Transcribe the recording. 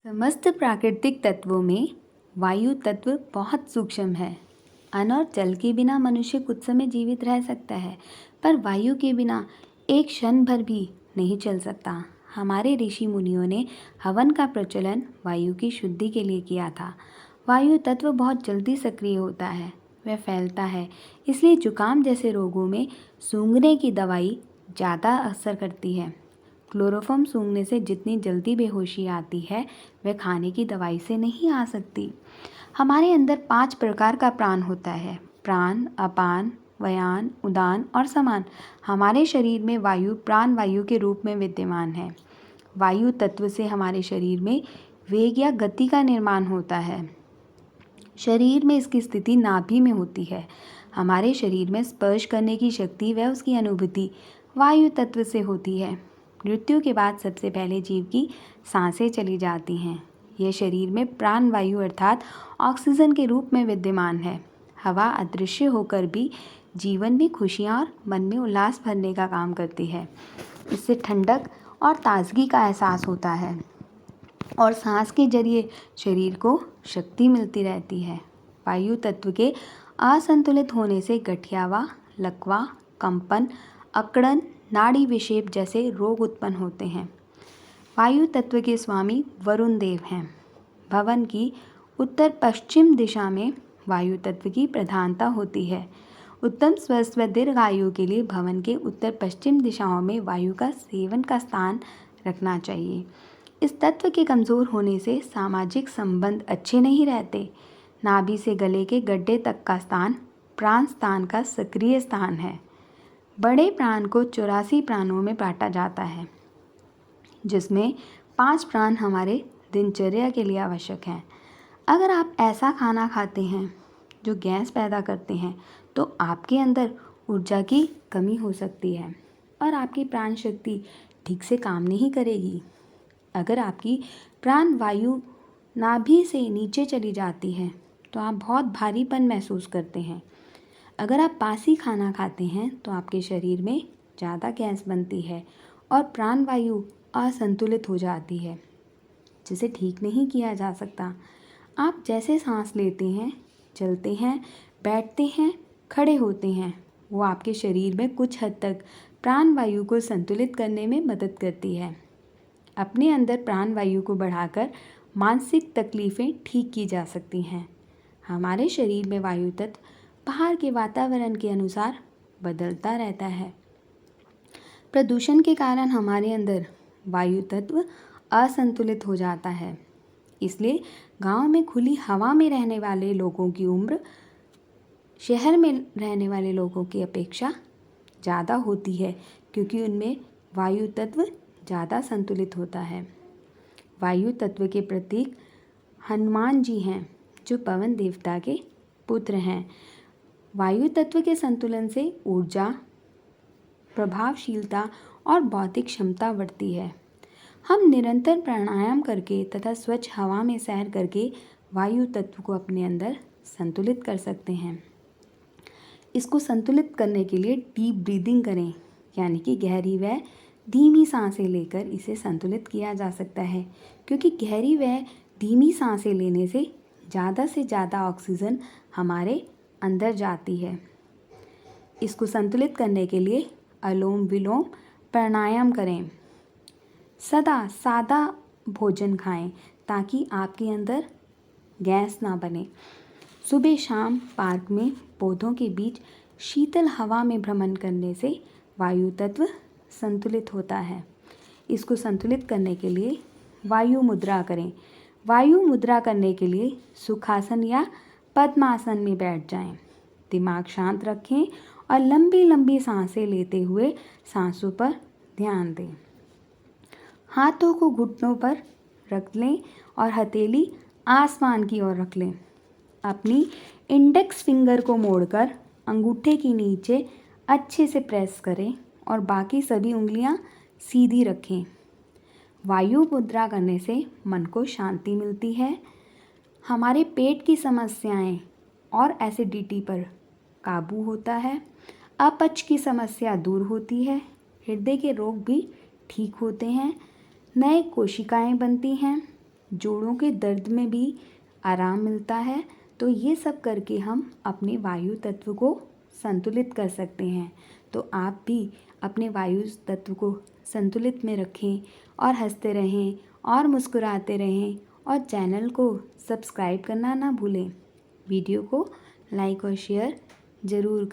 समस्त प्राकृतिक तत्वों में वायु तत्व बहुत सूक्ष्म है। अन्न और जल के बिना मनुष्य कुछ समय जीवित रह सकता है, पर वायु के बिना एक क्षण भर भी नहीं चल सकता। हमारे ऋषि मुनियों ने हवन का प्रचलन वायु की शुद्धि के लिए किया था। वायु तत्व बहुत जल्दी सक्रिय होता है, वह फैलता है, इसलिए जुकाम जैसे रोगों में सूंघने की दवाई ज़्यादा असर करती है। क्लोरोफॉर्म सूंघने से जितनी जल्दी बेहोशी आती है, वह खाने की दवाई से नहीं आ सकती। हमारे अंदर 5 प्रकार का प्राण होता है: प्राण, अपान, व्यान, उदान और समान। हमारे शरीर में वायु प्राण वायु के रूप में विद्यमान है। वायु तत्व से हमारे शरीर में वेग या गति का निर्माण होता है। शरीर में इसकी स्थिति नाभि में होती है। हमारे शरीर में स्पर्श करने की शक्ति व उसकी अनुभूति वायु तत्व से होती है। मृत्यु के बाद सबसे पहले जीव की सांसें चली जाती हैं। यह शरीर में प्राण वायु अर्थात ऑक्सीजन के रूप में विद्यमान है। हवा अदृश्य होकर भी जीवन में खुशियाँ और मन में उल्लास भरने का काम करती है। इससे ठंडक और ताजगी का एहसास होता है और सांस के जरिए शरीर को शक्ति मिलती रहती है। वायु तत्व के असंतुलित होने से गठियावा, लकवा, कंपन, अकड़न, नाड़ी विक्षेप जैसे रोग उत्पन्न होते हैं। वायु तत्व के स्वामी वरुण देव हैं। भवन की उत्तर पश्चिम दिशा में वायु तत्व की प्रधानता होती है। उत्तम स्वस्थ व दीर्घायु के लिए भवन के उत्तर पश्चिम दिशाओं में वायु का सेवन का स्थान रखना चाहिए। इस तत्व के कमज़ोर होने से सामाजिक संबंध अच्छे नहीं रहते। नाभि से गले के गड्ढे तक का स्थान प्राण स्थान का सक्रिय स्थान है। बड़े प्राण को 84 प्राणों में बांटा जाता है, जिसमें 5 प्राण हमारे दिनचर्या के लिए आवश्यक हैं। अगर आप ऐसा खाना खाते हैं जो गैस पैदा करते हैं, तो आपके अंदर ऊर्जा की कमी हो सकती है और आपकी प्राण शक्ति ठीक से काम नहीं करेगी। अगर आपकी प्राण वायु नाभि से नीचे चली जाती है, तो आप बहुत भारीपन महसूस करते हैं। अगर आप बासी खाना खाते हैं, तो आपके शरीर में ज़्यादा गैस बनती है और प्राण वायु असंतुलित हो जाती है, जिसे ठीक नहीं किया जा सकता। आप जैसे सांस लेते हैं, चलते हैं, बैठते हैं, खड़े होते हैं, वो आपके शरीर में कुछ हद तक प्राण वायु को संतुलित करने में मदद करती है। अपने अंदर प्राण वायु को बढ़ाकर मानसिक तकलीफ़ें ठीक की जा सकती हैं। हमारे शरीर में वायु तत्व बाहर के वातावरण के अनुसार बदलता रहता है। प्रदूषण के कारण हमारे अंदर वायु तत्व असंतुलित हो जाता है। इसलिए गांव में खुली हवा में रहने वाले लोगों की उम्र शहर में रहने वाले लोगों की अपेक्षा ज़्यादा होती है, क्योंकि उनमें वायु तत्व ज़्यादा संतुलित होता है। वायु तत्व के प्रतीक हनुमान जी हैं, जो पवन देवता के पुत्र हैं। वायु तत्व के संतुलन से ऊर्जा, प्रभावशीलता और बौद्धिक क्षमता बढ़ती है। हम निरंतर प्राणायाम करके तथा स्वच्छ हवा में सैर करके वायु तत्व को अपने अंदर संतुलित कर सकते हैं। इसको संतुलित करने के लिए डीप ब्रीदिंग करें, यानी कि गहरी व धीमी सांसें लेकर इसे संतुलित किया जा सकता है, क्योंकि गहरी व धीमी सांसें लेने से ज़्यादा ऑक्सीजन हमारे अंदर जाती है। इसको संतुलित करने के लिए अनुलोम विलोम प्राणायाम करें। सदा सादा भोजन खाएं, ताकि आपके अंदर गैस ना बने। सुबह शाम पार्क में पौधों के बीच शीतल हवा में भ्रमण करने से वायु तत्व संतुलित होता है। इसको संतुलित करने के लिए वायु मुद्रा करें। वायु मुद्रा करने के लिए सुखासन या पद्मासन में बैठ जाएं। दिमाग शांत रखें और लंबी लंबी सांसें लेते हुए सांसों पर ध्यान दें। हाथों को घुटनों पर रख लें और हथेली आसमान की ओर रख लें। अपनी इंडेक्स फिंगर को मोड़कर अंगूठे के नीचे अच्छे से प्रेस करें और बाकी सभी उंगलियां सीधी रखें। वायु मुद्रा करने से मन को शांति मिलती है। हमारे पेट की समस्याएं और एसिडिटी पर काबू होता है। अपच की समस्या दूर होती है। हृदय के रोग भी ठीक होते हैं। नए कोशिकाएं बनती हैं। जोड़ों के दर्द में भी आराम मिलता है। तो ये सब करके हम अपने वायु तत्व को संतुलित कर सकते हैं। तो आप भी अपने वायु तत्व को संतुलित में रखें और हंसते रहें और मुस्कुराते रहें और चैनल को सब्सक्राइब करना ना भूलें। वीडियो को लाइक और शेयर ज़रूर